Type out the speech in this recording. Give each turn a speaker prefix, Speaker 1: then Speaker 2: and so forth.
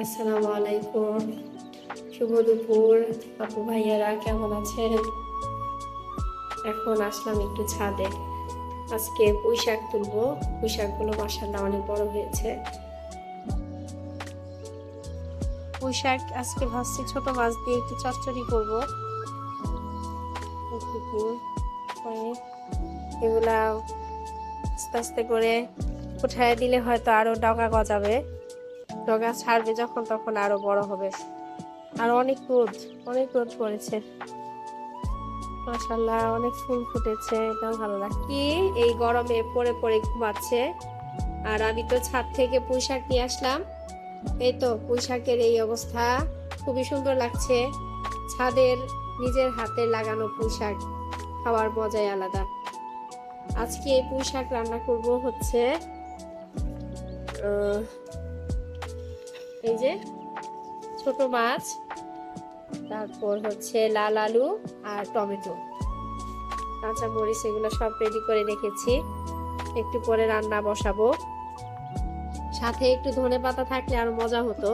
Speaker 1: আসসালামু আলাইকুম, শুভ দুপুর। আপু ভাইয়ারা কেমন আছেন? এখন আসলাম একটু ছাদে। আজকে পুঁই শাক তুলবো। পুঁই শাকগুলো মাশাআল্লাহ অনেক বড় হয়েছে। পুঁই শাক আজকে ভাবছি ছোট মাছ দিয়ে একটু চচ্চড়ি করবো। এগুলা আস্তে আস্তে করে উঠায় দিলে হয়তো আরো ডগা গজাবে। ডগা ছাড়বে যখন তখন আরো বড় হবে। আর অনেক রোদ পড়েছে। মাশাআল্লাহ অনেক ফুল ফুটেছে, এটাও ভালো লাগে। কি এই গরমে পড়ে পড়ে ঘুমাচ্ছে। আর আমি তো ছাদ থেকে পুঁই শাক নিয়ে আসলাম। এই তো পুঁই শাকের এই অবস্থা, খুবই সুন্দর লাগছে। ছাদের নিজের হাতে লাগানো পুঁই শাক খাওয়ার মজাই আলাদা। আজকে এই পুঁই শাক রান্না করব হচ্ছে এই যে ছোট মাছ, তারপর হচ্ছে লাল আলু আর টমেটো, কাঁচা মরিচ, এগুলো সব রেডি করে রেখেছি। একটু পরে রান্না বসাবো। সাথে একটু ধনে পাতা থাকলে আরো মজা হতো।